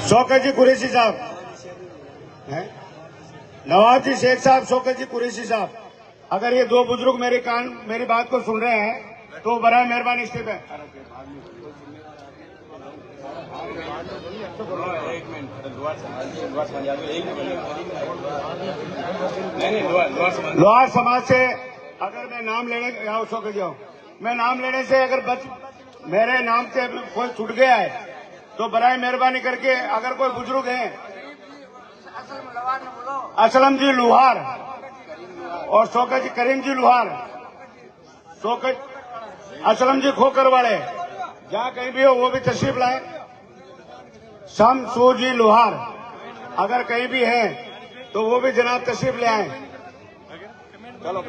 शौकत जी कुरैशी साहब हैं, नवाब जी शेख साहब, शौकत जी कुरैशी साहब, अगर ये दो बुजुर्ग मेरी बात को सुन रहे हैं तो बराए मेहरबानी इस्तीफे। लोहार समाज से अगर मैं नाम लेने आओ शौकत जी, मैं नाम लेने से अगर मेरे नाम से कोई छूट गया है तो बराए मेहरबानी करके अगर कोई बुजुर्ग हैं, असलम जी लोहार और शौकत जी करीम जी लोहार, शौकत असलम जी खोकर वाले, जहाँ कहीं भी हो वो भी तशरीफ लाए। शमसू जी लोहार अगर कहीं भी है तो वो भी जनाब तशरीफ ले आए। चलो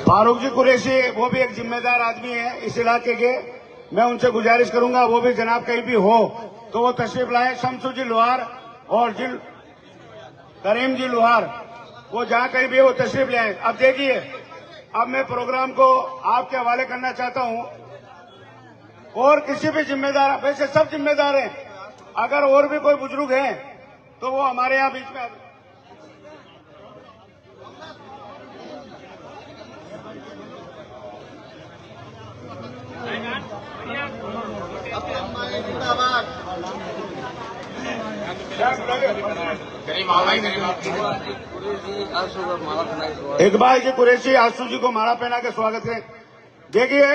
फारूक जी कुरैशी वो भी एक जिम्मेदार आदमी है इस इलाके के, मैं उनसे गुजारिश करूंगा वो भी जनाब कहीं भी हो तो वो तशरीफ लाए। शमसू जी लोहार और जी करीम जी लोहार वो जहाँ कहीं भी वो तशरीफ ले आए। अब देखिए, अब मैं प्रोग्राम को आपके हवाले करना चाहता हूँ और किसी भी जिम्मेदार, वैसे सब जिम्मेदार हैं, अगर और भी कोई बुजुर्ग हैं तो वो हमारे यहाँ बीच में इकबाल जी कुरैशी आंसू जी को माला पहना के स्वागत है। देखिए,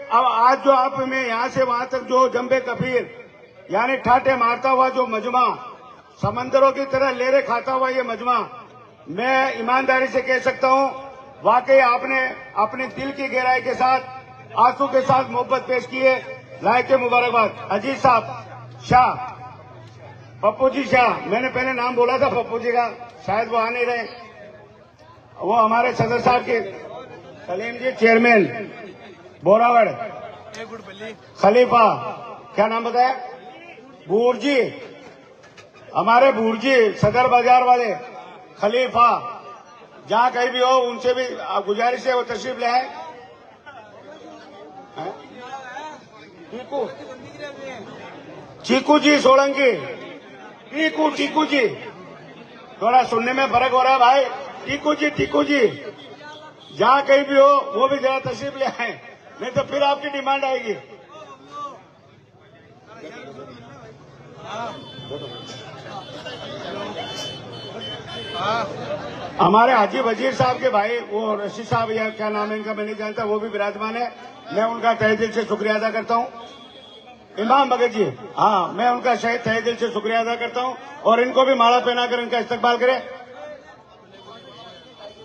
अब आज जो आप में यहाँ से वहां तक जो जंबे कफीर यानी ठाटे मारता हुआ जो मजमा, समंदरों की तरह लेरे खाता हुआ ये मजमा, मैं ईमानदारी से कह सकता हूँ वाकई आपने अपने दिल की गहराई के साथ, आंसू के साथ मोहब्बत पेश की है। लायके मुबारकबाद। अजीज साहब शाह, पप्पू जी शाह, मैंने पहले नाम बोला था पप्पू जी का, शायद वो आ नहीं रहे, वो हमारे सदर साहब के सलीम जी चेयरमैन बोरावड़, खलीफा, क्या नाम बताया, बूरजी, हमारे बूरजी सदर बाजार वाले खलीफा, जहाँ कहीं भी हो उनसे भी गुजारिश है वो तशरीफ ले आए। चीकू जी सोलंकी, टीकू जी, थोड़ा सुनने में फर्क हो रहा है भाई, टीकू जी जहाँ कहीं भी हो वो भी जरा तशरीफ ले आए, नहीं तो फिर आपकी डिमांड आएगी। हमारे हाजी वजीर साहब के भाई वो रशीद साहब या क्या नाम है इनका मैं नहीं जानता, वो भी विराजमान है, मैं उनका तहे दिल से शुक्रिया अदा करता हूँ। इमाम भगत जी, हाँ, मैं उनका शायद तहे दिल से शुक्रिया अदा करता हूँ और इनको भी माला पहनाकर इनका इस्तकबाल करें।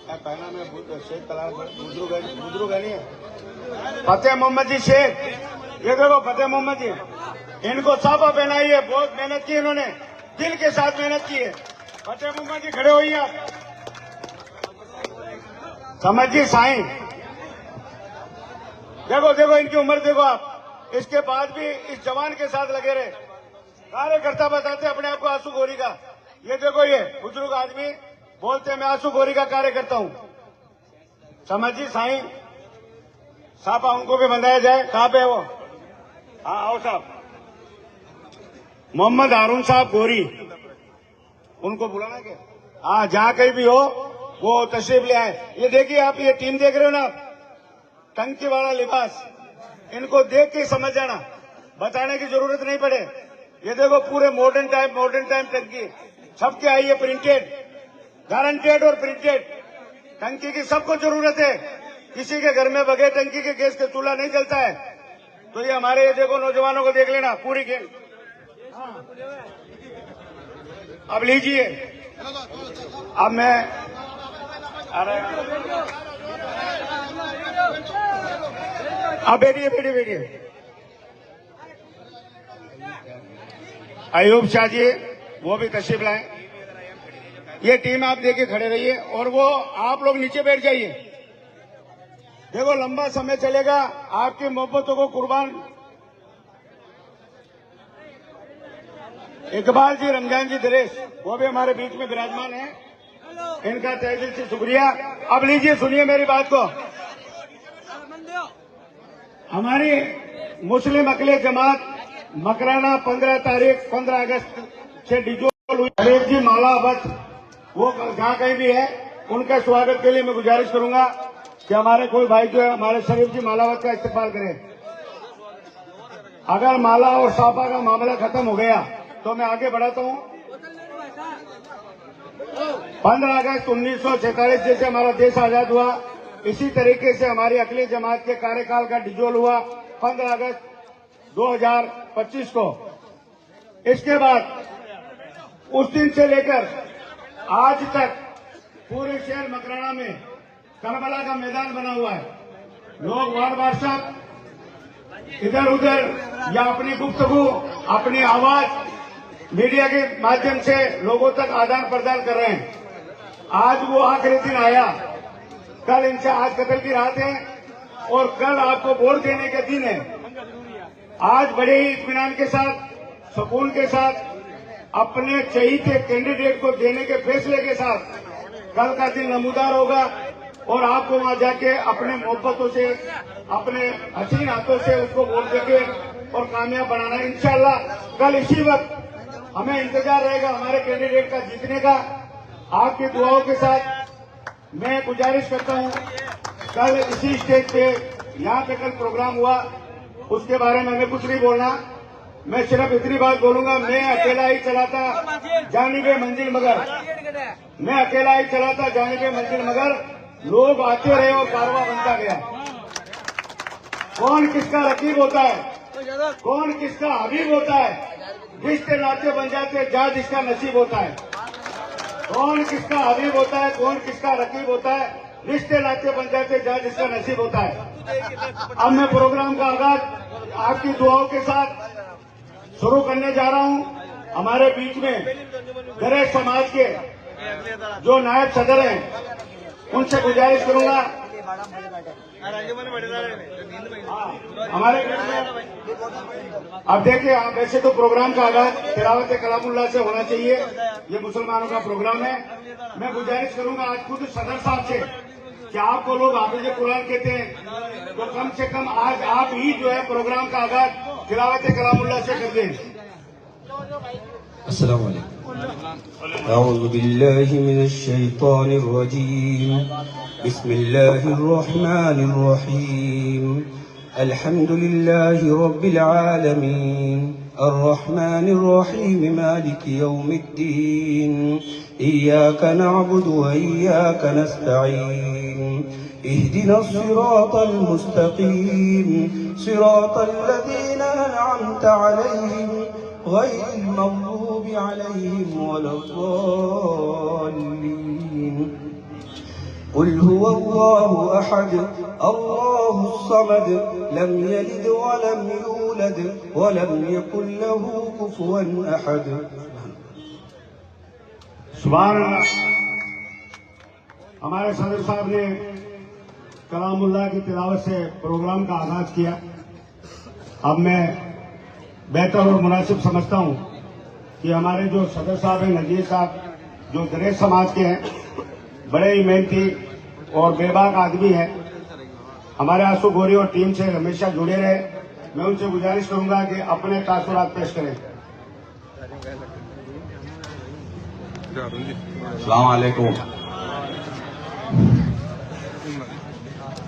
पहना मैं शेख बुजुर्ग है नहीं, फतेह मोहम्मद जी शेख, ये देखो फतेह मोहम्मद जी, इनको साफा पहनाई है, बहुत मेहनत की इन्होंने, दिल के साथ मेहनत की है। फतेह मोहम्मद जी खड़े होइए आप। समझ जी साईं, देखो इनकी उम्र देखो आप, इसके बाद भी इस जवान के साथ लगे रहे, कार्यकर्ता बताते अपने आप को आंसू गोरी का। ये देखो ये बुजुर्ग आदमी बोलते मैं आंसू गोरी का कार्य करता हूँ। समझ जी साईं, साफा उनको भी बंधाया जाए। कहाँ पे है वो? हाँ आओ साहब, मोहम्मद हारून साहब गोरी, उनको बुलाना क्या? हाँ, जहाँ कहीं भी हो वो तशरीफ ले आए। ये देखिए आप, ये टीम देख रहे हो ना, टंकी वाला लिबास, इनको देख के समझ जाना, बताने की जरूरत नहीं पड़े। ये देखो पूरे मॉडर्न टाइम टंकी छप के आई है, प्रिंटेड, गारंटेड और प्रिंटेड। टंकी की सबको जरूरत है, किसी के घर में बगैर टंकी के गैस के चूल्हा नहीं जलता है। तो ये हमारे ये देखो नौजवानों को देख लेना, पूरी गेम। अब लीजिए, अब मैं अब बैठिए। अयूब शाह जी वो भी तशरीफ लाए। ये टीम आप देखिए खड़े रहिए और वो आप लोग नीचे बैठ जाइए। देखो लंबा समय चलेगा, आपकी मोहब्बतों को कुर्बान। इकबाल जी रमजान जी दरेश वो भी हमारे बीच में विराजमान है। इनका तहे दिल से शुक्रिया। अब लीजिए, सुनिए मेरी बात को। हमारी मुस्लिम अकलियत जमात मकराना 15 अगस्त से डिजोल हुई। हरेक जी माला भट्ट वो जहाँ कहीं भी है, उनके स्वागत के लिए मैं गुजारिश करूंगा कि हमारे कोई भाई जो है हमारे शरीफ जी मालावत का इस्तेमाल करें। अगर माला और साफा का मामला खत्म हो गया तो मैं आगे बढ़ाता हूँ। 15 अगस्त 1947 जैसे हमारा देश आजाद हुआ, इसी तरीके से हमारी अकलियत जमात के कार्यकाल का डिजोल हुआ 15 अगस्त 2025 को। इसके बाद उस दिन से लेकर आज तक पूरे शहर मकराना में करबला का मैदान बना हुआ है। लोग वार्ड वार्षिक इधर उधर या अपनी गुफ्तगू, अपनी आवाज मीडिया के माध्यम से लोगों तक आदान प्रदान कर रहे हैं। आज वो आखिरी दिन आया। कल इनसे आज कत्ल की रात है और कल आपको वोट देने का दिन है। आज बड़े ही इत्मीनान के साथ, सुकून के साथ, अपने चहीते कैंडिडेट को देने के फैसले के साथ कल का दिन नमूदार होगा और आपको वहां जाके अपने मोहब्बतों से, अपने हसीन हाथों से उसको वोट देके और कामयाब बनाना है इंशाल्लाह। कल इसी वक्त हमें इंतजार रहेगा हमारे कैंडिडेट का जीतने का। आपकी दुआओं के साथ मैं गुजारिश करता हूं, कल इसी स्टेज पे यहाँ पे कल प्रोग्राम हुआ, उसके बारे में हमें कुछ नहीं बोलना। मैं सिर्फ इतनी बात बोलूंगा, मैं अकेला ही चलाता जानिबे मंजिल मगर, मैं अकेला ही चलाता जानिबे मंजिल मगर, लोग आते रहे और कारवां बनता गया। कौन किसका रकीब होता है, कौन किसका हबीब होता है, रिश्ते नाते बन जाते जहाँ जिसका नसीब होता है। कौन किसका हबीब होता है, कौन किसका रकीब होता है, रिश्ते नाते बन जाते जहाँ जिसका नसीब होता है। अब मैं प्रोग्राम का आगाज आपकी दुआओं के साथ शुरू करने जा रहा हूं। हमारे बीच में गरज समाज के जो नायब सदर हैं, उनसे गुजारिश करूंगा हमारे अब देखिए, वैसे तो प्रोग्राम का आगाज तिलावत कलामुल्लाह से होना चाहिए, ये मुसलमानों का प्रोग्राम है। मैं गुजारिश करूंगा आज खुद सदर साहब से कि आपको लोग हाफिज़ कुरान कहते हैं, तो कम से कम आज आप ही जो है प्रोग्राम का आगाज तिलावत कलामुल्लाह से कर दें। अस्सलाम वालेकुम। अऊज़ु बिल्लाहि मिनश शैतानिर रजीम। बिस्मिल्लाहिर रहमानिर रहीम। अल्हम्दुलिल्लाहि रब्बिल आलमीन। अर्रहमानिर रहीम। मालिकि यौमिद्दीन। इय्याका नअबुदु व इय्याका नस्तईन। इहदिनस सिरातल मुस्तकीम। सिरातल लज़ीना अनअमता अलैहिम गैरिल मग़ज़ूबि अलैहिम वलद्दाल्लीन। क़ुल हुवल्लाहु अहद अल्लाहुस समद लम यलिद वलम यूलद वलम यकुल लहू कुफुवन अहद। सुभान अल्लाह। हमारे सदर साहब ने कलामुल्लाह की तिलावत से प्रोग्राम का आगाज किया। अब मैं बेहतर और मुनासिब समझता हूं कि हमारे जो सदर साहब हैं, नजीर साहब, जो दरेज समाज के हैं, बड़े ही मेहनती और बेबाक आदमी हैं, हमारे आंसू गोरी और टीम से हमेशा जुड़े रहे। मैं उनसे गुजारिश करूंगा कि अपने तासुरात पेश करें। अस्सलाम वालेकुम।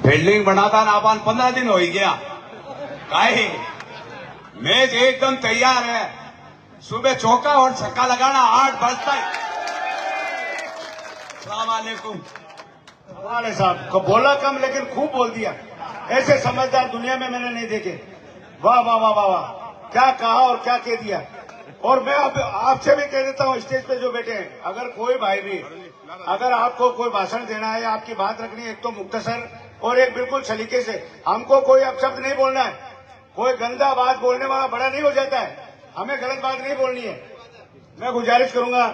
फील्डिंग बनाता ना अपन 15 दिन हो ही गया। काहे मैच एकदम तैयार है। सुबह चौका और छक्का लगाना 8 बजता है। अस्सलाम वालेकुम। हमारे साहब को बोला कम लेकिन खूब बोल दिया। ऐसे समझदार दुनिया में मैंने नहीं देखे। वाह वाह वाह वाह वाह, क्या कहा और क्या कह दिया। और मैं अब आपसे भी कह देता हूँ, स्टेज पे जो बैठे हैं, अगर कोई भाई भी, अगर आपको कोई भाषण देना है, आपकी बात रखनी है, एक तो मुख्तसर और एक बिल्कुल सलीके से, हमको कोई अपशब्द नहीं बोलना है। कोई गंदा बात बोलने वाला बड़ा नहीं हो जाता है, हमें गलत बात नहीं बोलनी है। मैं गुजारिश करूंगा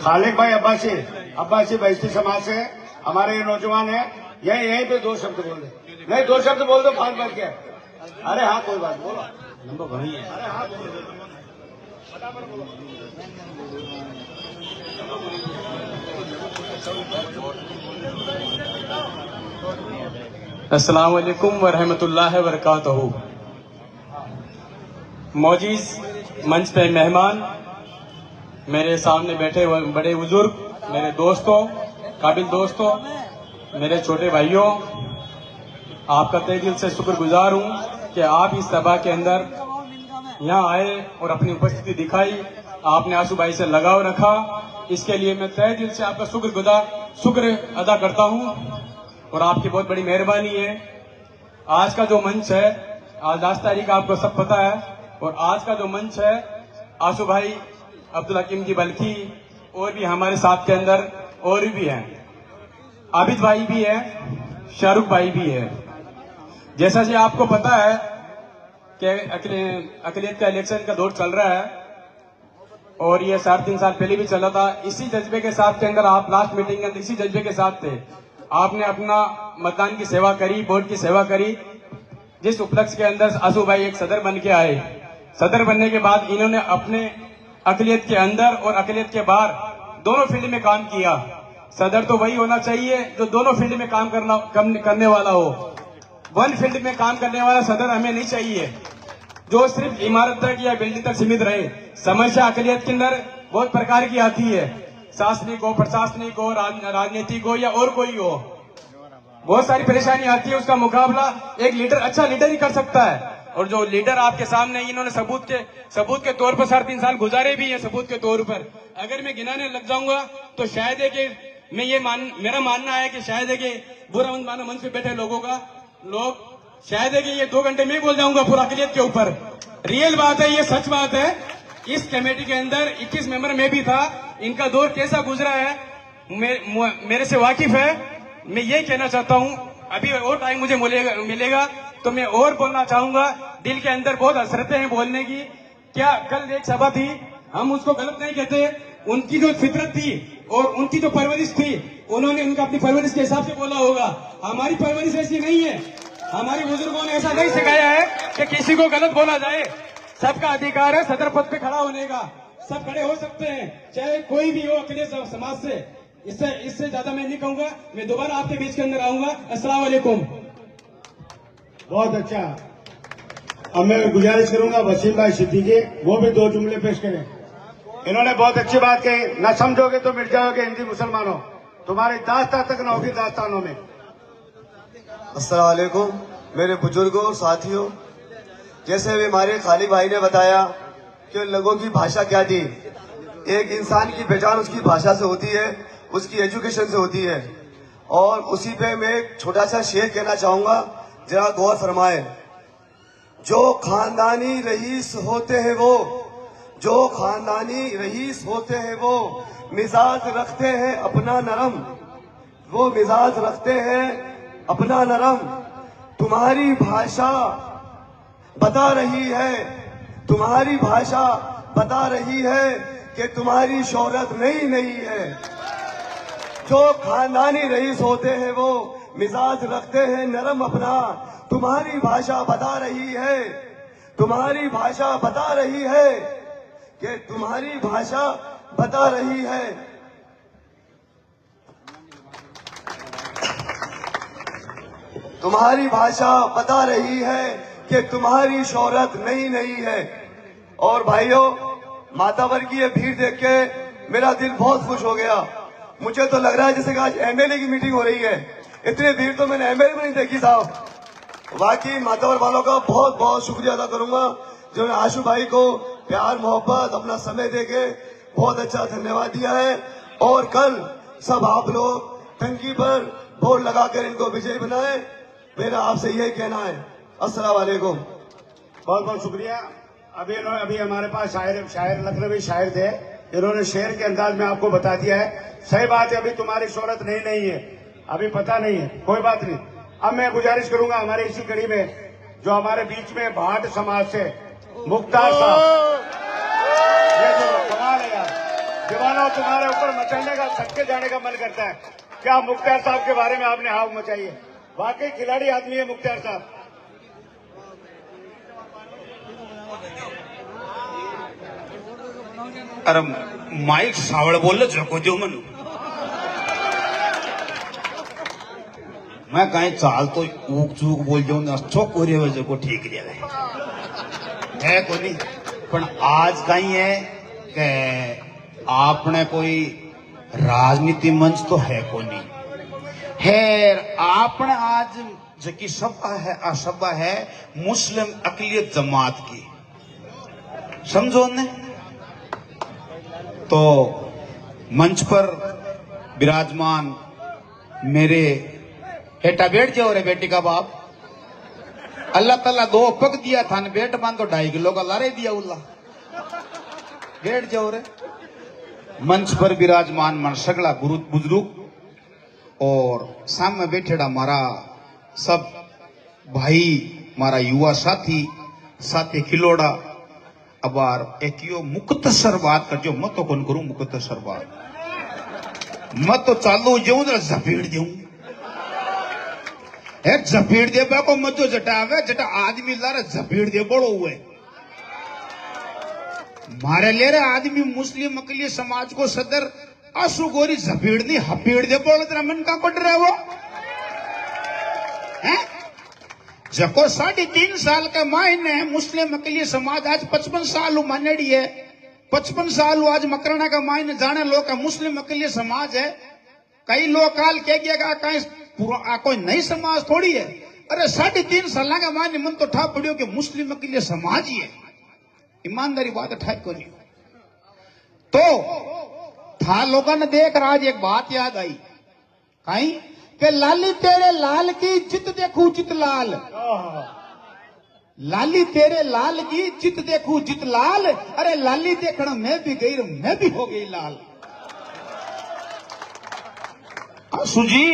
खालिक भाई अब्बासी बैश्ती समाज से हमारे ये नौजवान है, यहीं पे 2 शब्द बोल दे। नहीं 2 शब्द बोल दो, 5 बज गए। अरे हाँ कोई बात, बोलो। नंबर वही है। अरे हाँ बोलो, फटाफट बोलो। अस्सलाम वालेकुम व रहमतुल्लाहि व बरकातहू। मौजूद मंच पे मेहमान, मेरे सामने बैठे हुए बड़े बुजुर्ग, मेरे दोस्तों, काबिल दोस्तों, मेरे छोटे भाइयों, आपका तहे दिल से शुक्रगुजार हूं कि आप इस सभा के अंदर यहाँ आए और अपनी उपस्थिति दिखाई, आपने आंसू भाई से लगाव रखा। इसके लिए मैं तहे दिल से आपका शुक्र अदा करता हूं और आपकी बहुत बड़ी मेहरबानी है। आज का जो मंच है, आज 10 तारीख आपको सब पता है, और आज का जो मंच है, आंसू भाई, अब्दुल हकीम जी बल्खी, और भी हमारे साथ के अंदर और भी हैं, आबिद भाई भी है, शाहरुख भाई भी है। जैसा कि आपको पता है कि अकलियत का इलेक्शन का दौर चल रहा है और ये 3.5 साल पहले भी चला था। इसी जज्बे के साथ के अंदर आप लास्ट मीटिंग के अंदर इसी जज्बे के साथ थे। आपने अपना मतदान की सेवा करी, वोट की सेवा करी, जिस उपलक्ष्य के अंदर आंसू भाई एक सदर बन के आए। सदर बनने के बाद इन्होंने अपने अकलियत के अंदर और अकलियत के बाहर दोनों फील्ड में काम किया। सदर तो वही होना चाहिए जो दोनों फील्ड में काम करने वाला हो। वन फील्ड में काम करने वाला सदर हमें नहीं चाहिए जो सिर्फ इमारत तक या बिल्डिंग तक सीमित रहे। समस्या अकलियत के अंदर बहुत प्रकार की आती है, शासनिक हो, प्रशासनिक हो, राजनीतिक हो या और कोई हो, बहुत सारी परेशानी आती है। उसका मुकाबला एक लीडर, अच्छा लीडर ही कर सकता है। और जो लीडर आपके सामने, इन्होंने सबूत के तौर पर 3.5 साल गुजारे भी है। सबूत के तौर पर अगर मैं गिनाने लग जाऊंगा तो शायद है कि मेरा मानना है कि शायद है कि बुरा मत मानो मंच पे बैठे लोग शायद है कि ये 2 घंटे में बोल जाऊंगा पूरा अकलियत के ऊपर। रियल बात है, ये सच बात है। इस कमेटी के अंदर 21 मेंबर में भी था। इनका दौर कैसा गुजरा है मेरे से वाकिफ है। मैं ये कहना चाहता हूँ, अभी और टाइम मुझे मिलेगा तो मैं और बोलना चाहूंगा। दिल के अंदर बहुत हसरतें हैं बोलने की। क्या कल एक सभा थी, हम उसको गलत नहीं कहते। उनकी जो फितरत थी और उनकी जो परवरिश थी, उन्होंने उनका अपनी परवरिश के हिसाब से बोला होगा। हमारी परवरिश ऐसी नहीं है। हमारे बुजुर्गों ने ऐसा नहीं सिखाया है कि किसी को गलत बोला जाए। सबका अधिकार है सदर पद पे खड़ा होने का, सब खड़े हो सकते हैं, चाहे कोई भी हो अकेले समाज से। इससे ज्यादा मैं नहीं कहूंगा। मैं दोबारा आपके बीच के अंदर आऊंगा। अस्सलाम वालेकुम। बहुत अच्छा। अब मैं गुजारिश करूंगा वसीम भाई सिद्दीकी, वो भी 2 जुमले पेश करें। इन्होंने बहुत अच्छी बात कही, न समझोगे तो मिट जाओगे हिंदी मुसलमानों, तुम्हारी दास्तान तक न होगी दास्तानों में। अस्सलाम वालेकुम मेरे बुजुर्गों और साथियों, जैसे अभी हमारे खालिक भाई ने बताया कि उन लोगों की भाषा क्या थी। एक इंसान की पहचान उसकी भाषा से होती है, उसकी एजुकेशन से होती है। और उसी पे मैं एक छोटा सा शेर कहना चाहूंगा, जरा गौर फरमाए। जो खानदानी रईस होते हैं जो खानदानी रईस होते हैं वो मिजाज रखते हैं अपना नरम, वो मिजाज रखते हैं अपना नरम। तुम्हारी भाषा बता रही है, तुम्हारी भाषा बता रही है कि तुम्हारी शोहरत नहीं है। जो खानदानी रईस होते हैं वो मिजाज रखते हैं नरम अपना। तुम्हारी भाषा बता रही है, तुम्हारी भाषा बता रही है कि तुम्हारी भाषा बता रही है। तुम्हारी भाषा बता रही है कि तुम्हारी शोहरत नहीं है। और भाइयों, मातावर की ये भीड़ देख के मेरा दिल बहुत खुश हो गया। मुझे तो लग रहा है जैसे कि आज एमएलए की मीटिंग हो रही है। इतनी भीड़ तो मैंने एमएलए में नहीं देखी साहब। वाकई मातावर वालों का बहुत बहुत शुक्रिया अदा करूंगा जिन्होंने आशु भाई को प्यार मोहब्बत अपना समय देके बहुत अच्छा धन्यवाद दिया है। और कल सब आप लोग टंकी पर बोर्ड लगाकर इनको विजयी बनाए, मेरा आपसे यही कहना है। अस्सलाम वालेकुम। बहुत बहुत शुक्रिया। अभी हमारे पास शायर लखनवी शायर थे, इन्होंने शेर के अंदाज में आपको बता दिया है। सही बात है, अभी तुम्हारी शोहरत नहीं है, अभी पता नहीं है, कोई बात नहीं। अब मैं गुजारिश करूंगा हमारे इसी कड़ी में जो हमारे बीच में भाट समाज से मुख्तार साहब, ये जो कमाल है यार, दीवाना तुम्हारे ऊपर मचलने का, छक्के जाने का मन करता है। क्या मुख्तार साहब के बारे में आपने हाव मचाई है? वाकई खिलाड़ी आदमी है मुख्तार साहब। अरे माइक सावड़ बोल जको जो मन मैं कहीं चाल तो ऊक चूक बोल जाऊं अच्छो कोरे वजह को ठीक है को नहीं। पण आज कहीं है कि आपने कोई राजनीति मंच तो है को नहीं है। आपने आज जकी सभा है, सभा है मुस्लिम अकलियत जमात की, समझो ने। तो मंच पर विराजमान मेरे हेटा बैठ जाओ रे बेटी का बाप, अल्लाह ताला 2 पग दिया था, बेट मान तो 2.5 किलो का लारे दिया उल्ला, बैठ जाओ रे। मंच पर विराजमान मन सगला गुरु बुजुर्ग और सामने बैठेड़ा मारा सब भाई, मारा युवा साथी खिलोड़ा। अबार एक यो मुख्तसर बात कर जो मत तो कौन करूं, मुख्तसर बात मत तो चालू जाऊं तो झपेड़ दूं, झपेड़ दे को मजो जटावे जटा आदमी ला रहा झपेड़ दे बड़ो हुए मारे ले रहे आदमी मुस्लिम अकलियत समाज को सदर आंसू गोरी झपेड़ दी हपेड़ दे बोल तेरा मन का कट रहा वो है। जको 3.5 साल का मायने मुस्लिम अकलियत समाज आज 55 साल मानेड़ी है, 55 साल आज मकराना का मायने जाने लोग का मुस्लिम अकलियत समाज है। कई लोग काल कह गया कहीं कोई नई समाज थोड़ी है। अरे 3.5 साल का मायने मन तो ठा पड़ियो कि मुस्लिम अकलियत समाज ही है। ईमानदारी बात ठा को नहीं। तो था लोगों ने देख रहा आज एक बात याद आई कहीं के लाली तेरे लाल की जित देखू जित लाल, लाली तेरे लाल की जित देखू जित लाल। अरे लाली देखना मैं भी गई, मैं भी हो गई लाल। सुजी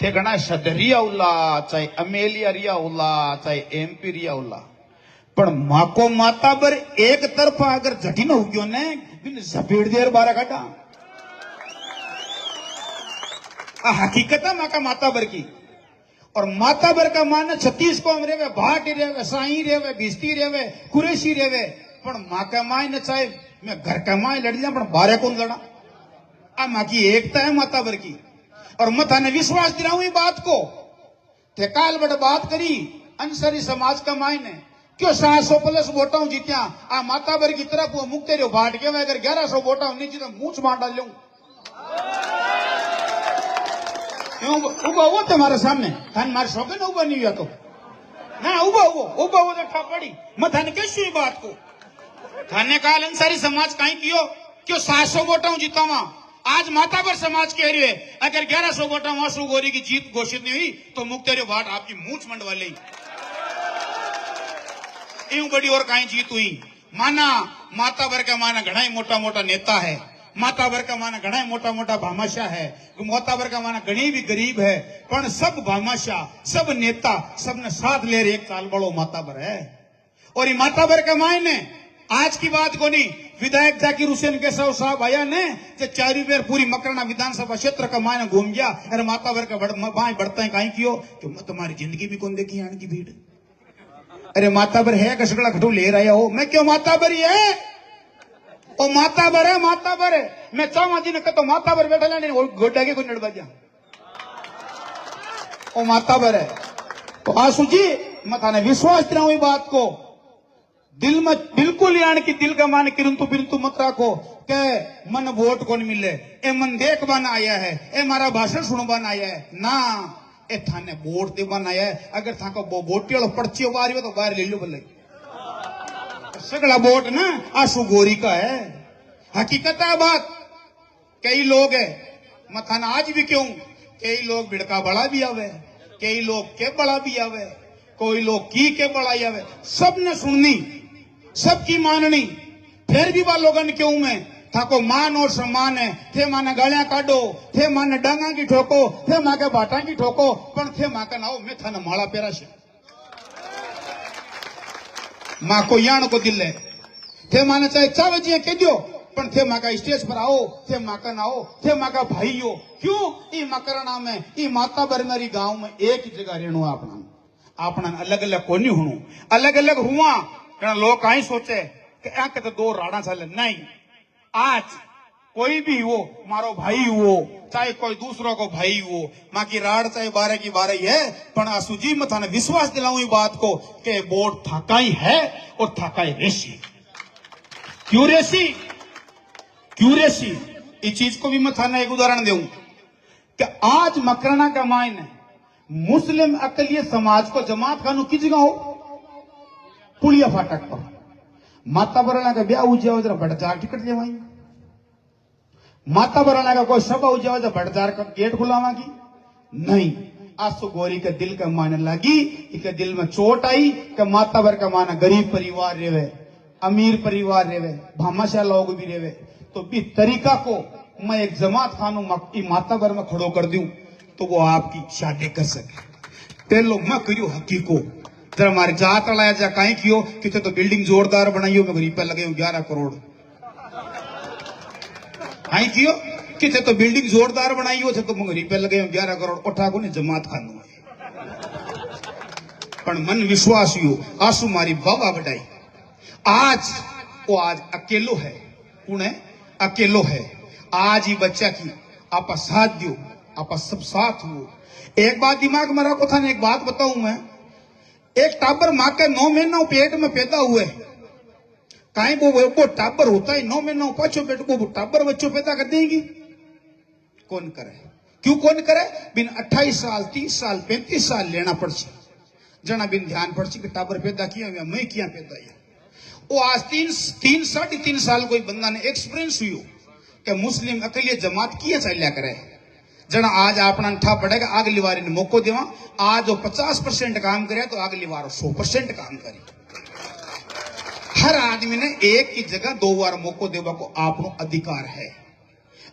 ठेकना सदरिया उल्ला, चाहे अमेलिया रिया उल्ला, चाहे एमपी रिया उल्ला, पर माको माता बर एक तरफा अगर जटी न हो ने झपेड़ देर बारह काटा हकीकत है माँ का माता बर की। और माता बर का मान 36 को रेवे, भाट रेवे, साई रेवे, भिस्ती रेवे, कुरेशी रेवे, पर माँ का माए न चाहे मैं घर का माए लड़ जा, पर बारह कौन लड़ा। आ माँ की एकता है माता बर की। और मथा ने विश्वास दिलाऊं ये बात को थे काल बड़ बात करी अंसारी समाज का मायने क्यों 700 प्लस वोटा जीत्या आ माता बर की तरफ वो मुक्ते रो भाट के अगर 1100 वोटा नहीं जीता मूछ मार डाल लूं उबा हुआ तुम्हारे सामने थान मारे शौकीन उबा नहीं हुआ तो ना उबा हुआ तो ठा पड़ी मथा ने कैसी हुई बात को थाने काल अंसारी समाज कहीं कियो क्यों 700 वोटा जीता वहां आज माता पर समाज कह रही है अगर 1100 वोटा आंसू गोरी की जीत घोषित नहीं हुई तो मुक्तेरी भाट आपकी मूछ मंडवा ले यूं बड़ी और कहीं जीत हुई। माना माता भर का माना घना ही मोटा मोटा नेता है, माता भर का माना घना ही मोटा मोटा भामाशाह है, माता भर का माना घनी भी गरीब है, पर सब भामाशाह सब नेता सबने साथ ले रहे एक साल बड़ो माता भर है। और ये माता भर का मायने आज की बात को नहीं विधायक जाकिर हुसैन केशव साहब आया ने 4 बार पूरी मकराना विधानसभा क्षेत्र का मायने घूम गया। अरे माता भर का बढ़ता है कहीं कियो कि तुम्हारी जिंदगी भी कौन देखी आने की भीड़। अरे माता भर है कसगड़ा खटू ले रहा हो मैं क्यों माता भर है ओ माता भर है माता भर है मैं चाहवा जी ने कहता माता भर बैठा लेने गोड्डा के कोई नड़बा जा ओ माता भर है। तो आंसू जी मथा ने विश्वास दिलाऊं ये बात को दिल में बिल्कुल यानी कि दिल का मान किरंतु बिरंतु मत रखो के मन वोट कौन मिले ए मन देख बन आया है ए मारा भाषण सुन बन आया है ना ए थाने वोट दे बन आया है। अगर था को वोट पर्ची बाहर हो तो बाहर ले लो बोले सगला वोट ना आंसू गोरी का है। हकीकत है बात कई लोग है मथाना आज भी क्यों कई लोग बिड़का बड़ा भी आवे कई लोग के बड़ा भी आवे कोई लोग की के बड़ा आवे सबने सुननी सबकी माननी फिर भी वालों लोगन क्यों में थाको मान और सम्मान है थे माने गालियां काढो थे माने डांगा की ठोको थे माके बाटा की ठोको पण थे माके नाओ मैं थाने माला पेराशे मां को यान को दिल है थे माने चाहे चावे जी कह दियो पण थे माका स्टेज पर आओ थे माका ना आओ थे माका भाई हो क्यों ई मकरना में ई माता बरमेरी गांव में एक ही जगह रहणो अपना अलग अलग कोनी हुणु अलग अलग हुआ कण लोग काई सोचे कि आके तो दो राड़ा चले नहीं आज कोई भी हो मारो भाई हो चाहे कोई दूसरों को भाई हो माँ की राड़ चाहे 12 की 12 ही है पण आसुजी में थाने विश्वास दिलाऊं इस बात को कि बोर्ड थाकाई है और थाकाई रेसी क्यों रेसी इस चीज को भी मैं थाने एक उदाहरण दूं कि आज मकराना का मायने मुस्लिम अकलियत समाज को जमात खानू की जगह हो पुलिया फाटक पर माता बराना का ब्याह हो जाओ जरा बड़जार टिकट लेवाई माता बराना का कोई सभा हो जाओ जरा बड़जार का गेट खुलावागी नहीं आसु गोरी के दिल का माने लगी इके दिल में चोट आई कि माता बर का माना गरीब परिवार रेवे अमीर परिवार रेवे भामाशाह लोग भी रेवे तो भी तरीका को मैं एक जमात खानू माता बर में खड़ो कर दूं तो वो आपकी शादी कर सके पहलो मैं करियो हकीको जरा हमारे जात लाया जा कहीं कियो कितने तो बिल्डिंग जोरदार बनाइयो मैं गरीब पे लगे 11 करोड़ कहीं कियो कितने तो बिल्डिंग जोरदार बनाइयो थे तो मैं गरीब पे लगे 11 करोड़ उठा को ने जमात खानू पण मन विश्वास यो आंसू मारी बाबा बढ़ाई आज वो आज अकेलो है पुणे अकेलो है आज ही बच्चा की आप साथ दो आप सब साथ हो एक बात दिमाग में रखो था एक बात बताऊं मैं एक टाबर माँ के 9 महीना पेट में पैदा हुए कहीं वो टाबर होता है 9 महीना पाछो पेट को टाबर बच्चों पैदा कर देंगी कौन करे क्यों कौन करे बिन 28 साल 30 साल 35 साल लेना पड़सी जना बिन ध्यान पड़सी कि टाबर पैदा किया मैं किया पैदा किया वो आज 3.5 साल कोई बंदा ने एक्सपीरियंस हुई कि मुस्लिम अकलियत जमात किया चलिया करे जना आज अपना ठा पड़ेगा अगली बार ने मौको देवा आज वो 50% काम करे तो अगली बार 100% काम करे हर आदमी ने एक की जगह 2 बार मौको देवा को आपनो अधिकार है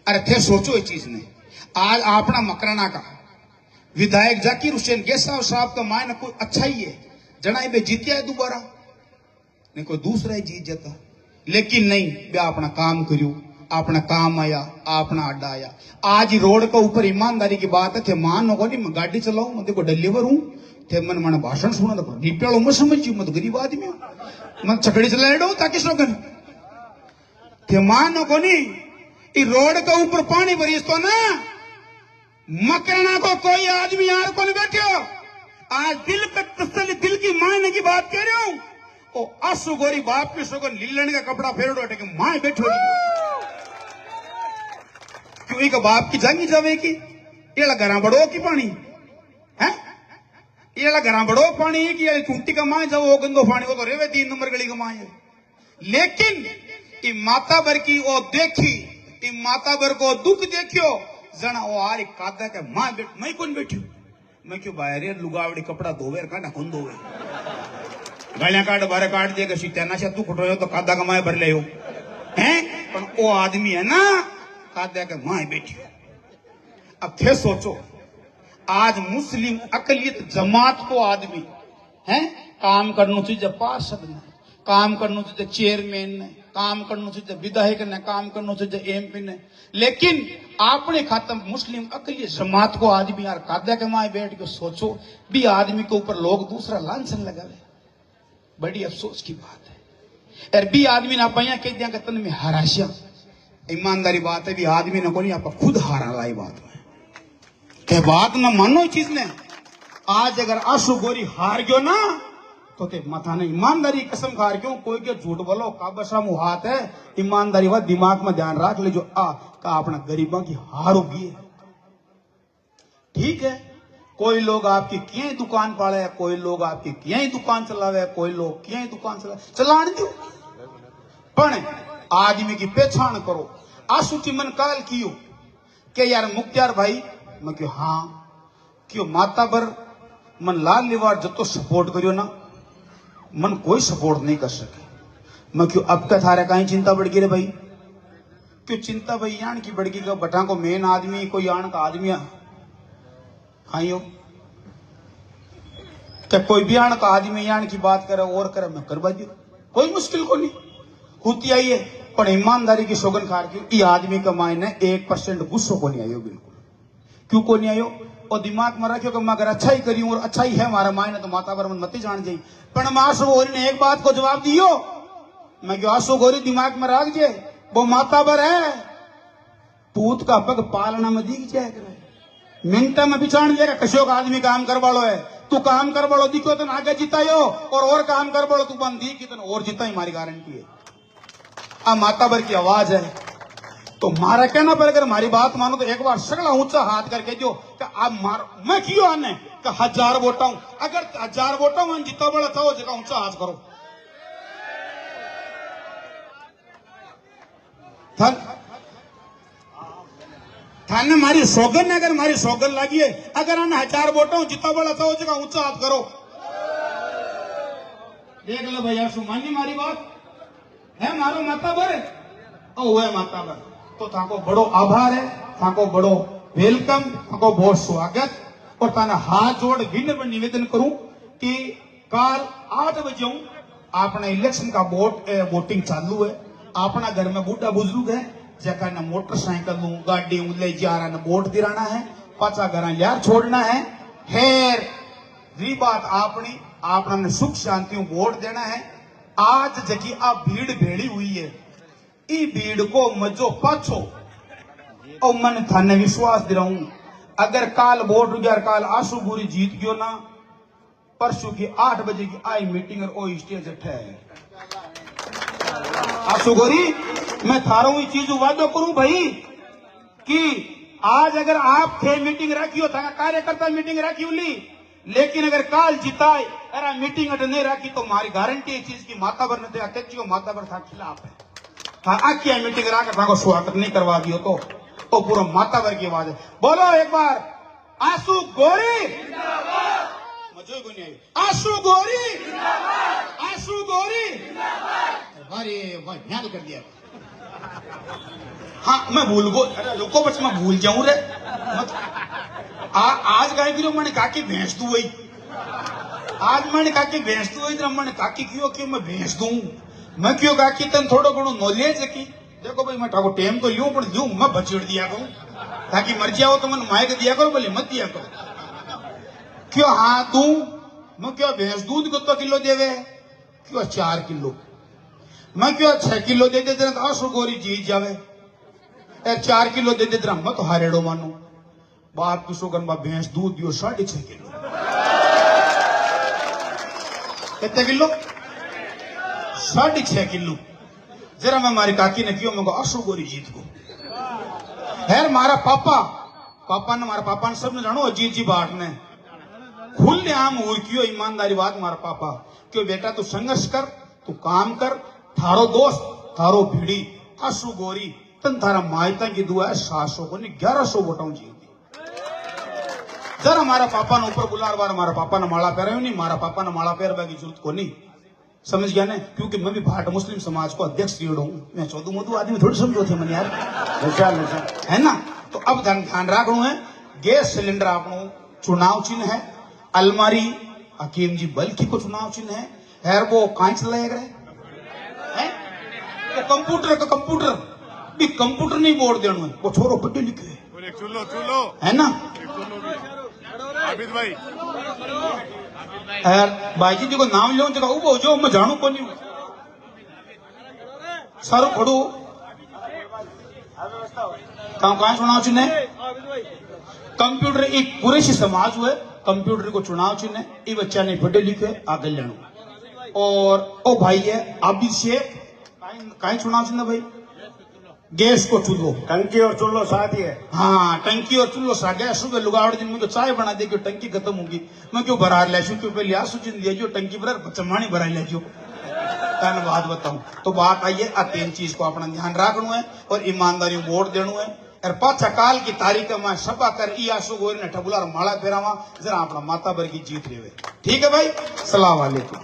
अरे थे सोचो इस चीज ने आज अपना मकराना का विधायक जाकिर हुसैन गेसा साहब का मायने कोई अच्छा ही है जना बे जीतिया है दोबारा नहीं कोई दूसरा ही जीत जाता लेकिन नहीं बे अपना काम करियो अपना काम आया अपना अड्डा आया आज रोड के ऊपर ईमानदारी की बात है थे मान होगा नहीं मैं गाड़ी चलाऊं मैं देखो डिलीवर हूं थे मन मन भाषण सुना तो डिप्यालो मैं समझियो मैं तो गरीब आदमी हूं मैं चकड़ी चला डो ताकि स्लोगन थे मान होगा नहीं रोड के ऊपर पानी भरीस तो ना मकराना को कोई आदमी यार को नहीं बैठो आज दिल पे तसल्ली दिल की मायने की बात कह रहे हूं ओ आंसू गोरी बाप के सोगन लीलन का कपड़ा फेर डोटे के माए बैठो क्यों एक बाप की जांगी जावे की ये घरा बड़ो की पानी है ये घरा बड़ो पानी की चुंटी का माए जाओ गंदो पानी वो तो रेवे 3 नंबर गली का माए लेकिन ई माता भर की वो देखी ई माता भर को दुख देखियो जना वो आरी कादा के मां बैठ मैं कौन बैठी मैं क्यों बाहर लुगावड़ी कपड़ा धोवे काटा कौन धोवे गालियां काट बारे काट देगा सीताना से तू खटो तो कादा का माए भर ले हैं पर वो आदमी है ना कादा के माए बैठी अब थे सोचो आज मुस्लिम अकलियत जमात को आदमी है काम करना चाहिए पार्षद ने काम करना चाहिए चेयरमैन ने काम करना चाहिए विधायक ने काम करना चाहिए एमपी ने लेकिन आपने खत्म मुस्लिम अकलियत जमात को आदमी यार कादा के माए बैठ के सोचो भी आदमी के ऊपर लोग दूसरा लांछन लगावे बड़ी अफसोस की बात है यार भी आदमी ना पाया कह दिया तन में हराशिया ईमानदारी बात है भी आदमी ना को नहीं आप खुद हारा लाई बात में क्या बात ना मानो चीज ने आज अगर आंसू गोरी हार गयो ना तो ते माथा ने ईमानदारी कसम खार क्यों कोई के झूठ बोलो काबसा मुंह हाथ है ईमानदारी वा दिमाग में ध्यान रख ले जो का अपना गरीबों की हार होगी ठीक है कोई लोग आपकी क्या दुकान पाले कोई लोग आपकी क्या दुकान चलावे कोई लोग क्या दुकान चलाने दो पण आदमी की पहचान करो आंसू की मन काल कियो के यार मुख्तार भाई मैं क्यों हाँ क्यों माता बर मन लाल लिवार जब तो सपोर्ट करियो ना मन कोई सपोर्ट नहीं कर सके मैं क्यों अब का थारे कहीं चिंता बढ़ गई रे भाई क्यों चिंता भाई यान की बड़की का बटा को मेन आदमी कोई यान का आदमी खाइयो क्या कोई भी यान का आदमी यान की बात करे और करे मैं करवा दियो कोई मुश्किल को नहीं होती आई है। पर ईमानदारी की सौगन खार की ये आदमी का मायने 1% गुस्सो को नहीं आयो बिल्कुल। क्यों को नहीं आयो और दिमाग में रखियो कि मैं अगर अच्छा ही करी और अच्छा ही है हमारा मायने तो माता पर मन मत जान जाई। पर आंसू गोरी ने एक बात को जवाब दियो मैं क्यों आंसू गोरी दिमाग में रख जे वो माता पर है पूत का पग पालना में दिख जाए मिनटा में बिछाण जाएगा कशो का आदमी काम कर वालो है तू काम कर वालो दिखो तो आगे जितायो और काम कर वालो तू बंद दी कितन और जिता ही मारी गारंटी है। आ माता पर की आवाज है तो मारा कहना पर अगर हमारी बात मानो तो एक बार सगला ऊंचा हाथ करके जो आप मार मैं क्यों आने का 1000 वोटा हूं अगर 1000 वोटा हूं जितना बड़ा था वो जगह ऊंचा हाथ करो थाने मारी सौगन है अगर मारी सौगन लगी है अगर आने 1000 वोटा हूं जितना बड़ा था वो जगह ऊंचा हाथ करो। देख लो भैया सुमानी मारी बात है मारो माता पर ओ है माता पर तो थाको बड़ो आभार है थाको बड़ो वेलकम थाको बहुत स्वागत और ताने हाथ जोड़ विनम्र निवेदन करूं कि कल 8 बजे आपने इलेक्शन का वोटिंग चालू है अपना घर में बूढ़ा बुजुर्ग है जका ने मोटरसाइकिल गाड़ी ले जा रहा वोट दिलाना है पाचा घर यार छोड़ना है हेर री बात आपनी आपने सुख शांति वोट देना है। आज जकी आप भीड़ भेड़ी हुई है ई भीड़ को मजो पाछो और मन थाने विश्वास दिलाऊं अगर काल वोट गया काल आंसू गोरी जीत गयो ना परसों की 8 बजे की आई मीटिंग और ओ स्टेज है आंसू गोरी मैं थारो ये चीज वादो करूं भाई कि आज अगर आप थे मीटिंग रखी हो था कार्यकर्ता मीटिंग रखी हुई लेकिन अगर काल जिताए अरे मीटिंग अट नहीं रखी तो हमारी गारंटी इस चीज की माता पर नहीं अत्यक्ष माता पर था खिलाफ है हाँ आखिया मीटिंग रखकर था को स्वागत नहीं करवा दियो तो पूरा माता पर की आवाज है बोलो एक बार आंसू गोरी मजो को नहीं आई आंसू गोरी आंसू गोरी अरे वाह ध्यान कर दिया हाँ मैं भूल गो अरे रुको बस मैं भूल जाऊं रे आज गाय की मैंने काकी भैंस दू वही आज मैंने काकी भैंस दू वही मैंने काकी क्यों मैं भैंस दूं मैं क्यों काकी तन थोड़ो घणो नॉलेज है कि देखो भाई मैं ठाको टेम तो लियो पर लियो मैं बचेड़ दिया करूं ताकि मर जाओ तो मन मायक दिया करो भले मत दिया करो क्यों हाँ दूं मैं क्यों भैंस दूध कितना किलो देवे क्यों 4 किलो मैं क्यों 6 किलो दे दे तो आंसू गोरी जीत जावे 4 किलो दे दे मैं तो हारेड़ो मानू बाप की सोगन बा भैंस दूध दियो 6.5 किलो कितने किलो 6.5 किलो जरा मैं मारी काकी ने क्यों मैं आंसू गोरी जीत को है मारा पापा ने सबने जानो अजीत जी बाट ने खुले आम उर क्यों ईमानदारी बात मारा पापा क्यों बेटा तू संघर्ष कर तू काम कर थारो दोस्त थारो भीड़ी आंसू गोरी तन थारा मायता की दुआ है 700 को नहीं 1100 वोटों जीत जरा हमारा पापा ने ऊपर बुलार बार हमारा पापा ने माला पहरा नहीं मारा पापा ने माला पहरवा की जरूरत को नहीं समझ गया ना क्योंकि मैं भी भाट मुस्लिम समाज को अध्यक्ष हूँ मैं 14 मोदू आदमी थोड़ी समझो थे मन यार है ना तो अब ध्यान रखना है गैस सिलेंडर आपको चुनाव चिन्ह है अलमारी हकीम जी बल्कि को चुनाव चिन्ह है हेर वो कांच लग रहे तो कंप्यूटर भी कंप्यूटर नहीं बोर्ड देना है वो छोरो पढ़े लिखे है चुल्लो है ना आबिद भाई भाई जी को नाम लो जगह उबो जो मैं जानू को नहीं सारो खड़ो काम कहां चुनाव चिन्ह है कंप्यूटर एक पूरे से समाज हुए कंप्यूटर को चुनाव चिन्ह है ये बच्चा नहीं पढ़े लिखे आगे लेना और ओ भाई है आबिद शेख कहीं चुनाव चिन्ह भाई गैस को चूल्हो टंकी और चुल्लो साथ ही है हाँ टंकी और चूल्हो सा गया सुबह लुगावड़ दिन मुझे चाय बना दे टंकी खत्म होगी मैं क्यों भरा ले क्यों पहले आंसू चिन्ह दिया जो टंकी भरा चमानी भरा ले जो बात बताऊं तो बात आई है 3 चीज को अपना ध्यान रखना है और ईमानदारी वोट देना है और पाचा काल की तारीख में सभा कर ई आंसू गोरी ने ठबुलार माला फेरावा जरा अपना माता बर की जीत रहे ठीक है भाई सलाम वालेकुम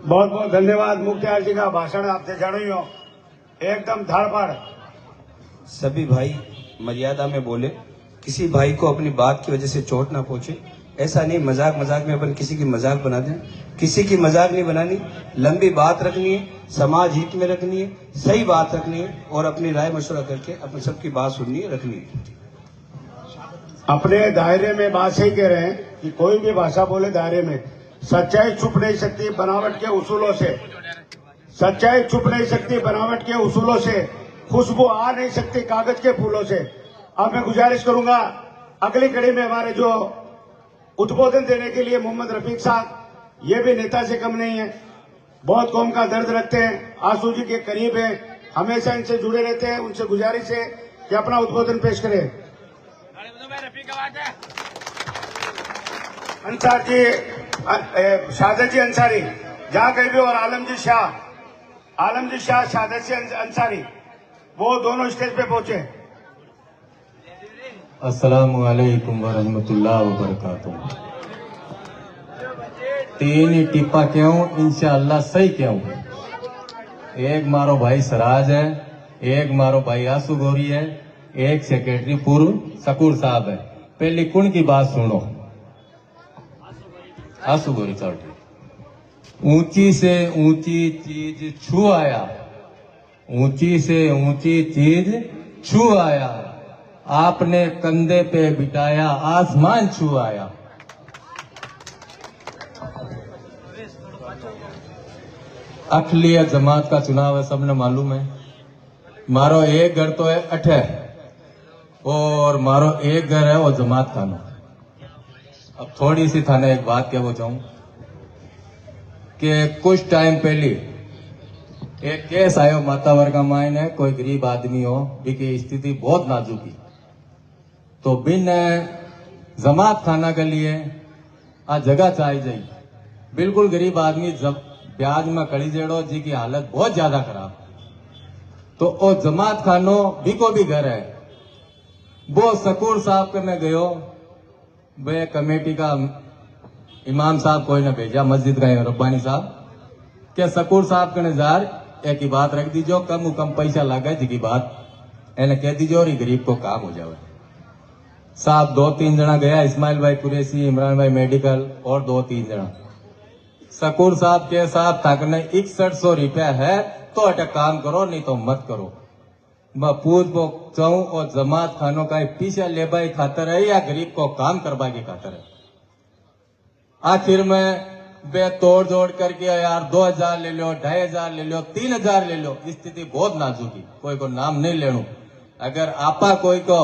बहुत बहुत धन्यवाद मुख्तार जी का भाषण आपसे जानो एकदम धाड़पाड़। सभी भाई मर्यादा में बोले, किसी भाई को अपनी बात की वजह से चोट ना पहुंचे। ऐसा नहीं मजाक मजाक में अपन किसी की मजाक बना दें, किसी की मजाक नहीं बनानी। लंबी बात रखनी है, समाज हित में रखनी है, सही बात रखनी है और अपनी राय मशवरा करके अपन सबकी बात सुननी है, रखनी है। अपने दायरे में बात सही कह रहे हैं कि कोई भी भाषा बोले दायरे में, सच्चाई छुप नहीं सकती बनावट के उसूलों से, सच्चाई छुप नहीं सकती बनावट के उसूलों से, खुशबू आ नहीं सकती कागज के फूलों से। अब मैं गुजारिश करूंगा अगली कड़ी में हमारे जो उद्बोधन देने के लिए मोहम्मद रफीक साहब, ये भी नेता से कम नहीं है, बहुत कौम का दर्द रखते हैं, आंसू जी के करीब है, हमेशा इनसे जुड़े रहते हैं। उनसे गुजारिश है कि अपना उद्बोधन पेश करें। अंसार जी, शहादत जी अंसारी जहां कहीं भी, और आलम जी शाह, शहादत जी अंसारी, वो दोनों स्टेज पे पहुंचे। अस्सलामु अलैकुम वरहमतुल्लाह वबरकातुह। तीन टिप्पा क्यों इंशाअल्लाह सही क्यों। एक मारो भाई सराज है, एक मारो भाई आंसू गोरी है, एक सेक्रेटरी पूर्व सकूर साहब है। पहली कुण की बात सुनो। आंसू गोरी चौटी। ऊंची से ऊंची चीज छू आया, ऊंची से ऊंची चीज छू आया, आपने कंधे पे बिठाया आसमान छू आया। अखिलिया जमात का चुनाव है, सबने मालूम है। मारो एक घर तो है अठे, और मारो एक घर है वो जमात खाना। अब थोड़ी सी थाने एक बात कहना चाहूं कि कुछ टाइम पहले एक केस आयो मातावर का मायने, कोई गरीब आदमी हो, बिकी स्थिति बहुत नाजुकी, तो बिन जमात खाना के लिए आ जगह चाहिए जाए। बिल्कुल गरीब आदमी जब ब्याज में कड़ी जेड़ो जी की हालत बहुत ज्यादा खराब, तो ओ जमात खानो भी को भी घर है। वो सकूर साहब के मैं गयो, वे कमेटी का इमाम साहब कोई ने भेजा, मस्जिद का रब्बानी साहब के सकूर साहब के नजार एक ही बात रख दीजो, कम पैसा लगा जी की बात एने कह दीजो और गरीब को काम हो जाए। साहब 2-3 जना गया, इस्माइल भाई कुरैशी, इमरान भाई मेडिकल और 2-3 जना। सकूर साहब के साहब ताकने 6100 रुपया है तो अटक काम करो, नहीं तो मत करो। मैं पूछ चाहूं और जमात खानों का पीछे लेबा ही खातर है या गरीब को काम करवा की खातर है। आखिर में बे तोड़ जोड़ करके यार 2000 ले लो, 2500 ले लो, 3000 ले लो, स्थिति बहुत नाजुकी, कोई को नाम नहीं लेनू। अगर आपा कोई को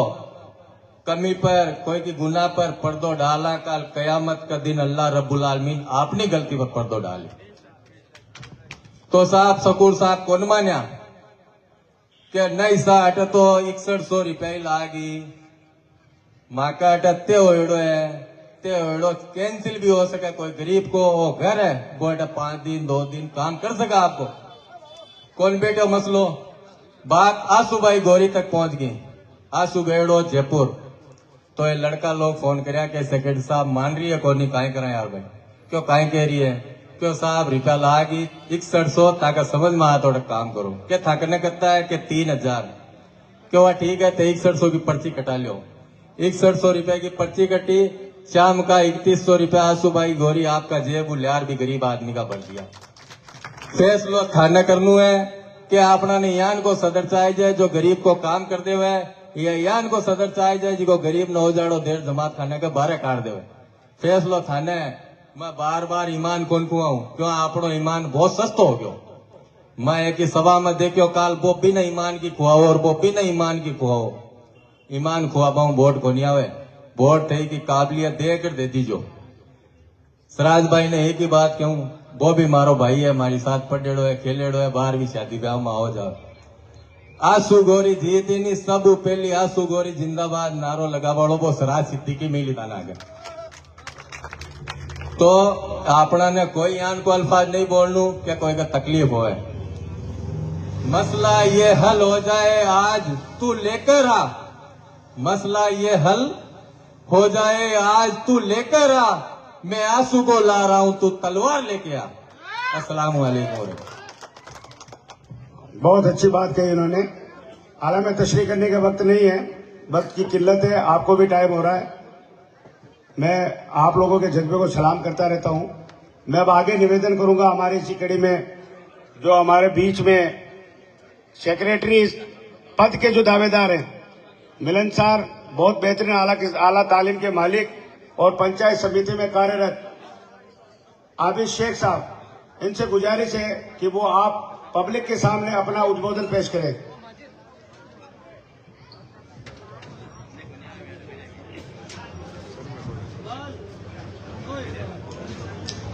कमी पर, कोई की गुनाह पर पर्दो डाला, कल कयामत का दिन अल्लाह रब्बुल आलमीन अपनी गलती पर पर्दो डाले। तो साहब सकूर साहब कौन मान्या कि नहीं सा अट तो 6100 रुपये लागी, माका अट ते ओड़ो है, ते ओड़ो कैंसिल भी हो सके। कोई गरीब को वो घर है, वो अट 5 दिन 2 दिन काम कर सका आपको। कौन बेटे मसलो बात आंसू भाई गोरी तक पहुंच गई, आंसू गेड़ो जयपुर। तो ये लड़का लोग फोन कराया कि सेक्रेटरी साहब मान रही है, कौन नहीं काहे करें यार भाई, क्यों काहे कह रही है, क्यों साहब रुपया लागी 6100 ताकि समझ में आया थोड़ा काम करो। क्या थकने करता है कि 3000, क्यों ठीक है तो 6100 की पर्ची कटा लो। 6100 रुपए की पर्ची कटी, शाम का 3100 रुपया आंसू भाई गोरी आपका जेब उलियार भी गरीब आदमी का बढ़ दिया। फैसलो थाने करनू है कि अपना ने यान को सदर चाहे जाए जो गरीब को काम कर दे हुए, या यान को सदर चाहे जाए जिको गरीब न हो जाड़ो देर जमात खाने के बारे काट दे। फैसलो थाने मैं बार बार ईमान कौन खुआऊं, क्यों आपनो ईमान बहुत सस्तो हो गयो। मैं एक ही सभा में देखियो काल वो भी न ईमान की खुआओ और वो भी न ईमान की खुआओ। ईमान खुआबाऊ वोट को नहीं आवे, वोट थे की काबिलियत दे कर दे दीजो। सराज भाई ने एक ही बात कहूं, वो भी मारो भाई है, हमारी साथ पढ़ेड़ो है, खेलेड़ो है, बाहर भी शादी ब्याह में आओ जाओ। आंसू गोरी जीत नहीं, सब पहली आंसू गोरी जिंदाबाद नारो लगा वालों वो सराज सिद्दीकी मिली था ना। तो अपना ने कोई यान को अल्फाज नहीं बोलनू क्या कोई का तकलीफ हो। मसला ये हल हो जाए आज तू लेकर आ, मसला ये हल हो जाए आज तू लेकर आ, मैं आंसू को ला रहा हूं तू तलवार लेके आ। अस्सलाम वालेकुम। बहुत अच्छी बात कही इन्होंने। हालांकि तशरीह करने का वक्त नहीं है, वक्त की किल्लत है, आपको भी टाइम हो रहा है। मैं आप लोगों के जज्बे को सलाम करता रहता हूं। मैं अब आगे निवेदन करूंगा, हमारी इसी कड़ी में जो हमारे बीच में सेक्रेटरी पद के जो दावेदार हैं, मिलन सर बहुत बेहतरीन आला तालीम के मालिक और पंचायत समिति में कार्यरत आबिद शेख साहब, इनसे गुजारिश है कि वो आप पब्लिक के सामने अपना उद्बोधन पेश करें।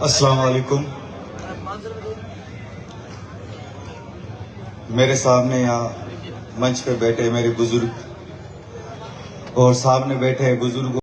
अस्सलाम वालेकुम। मेरे सामने यहाँ मंच पे बैठे मेरे बुजुर्ग और सामने बैठे बुजुर्ग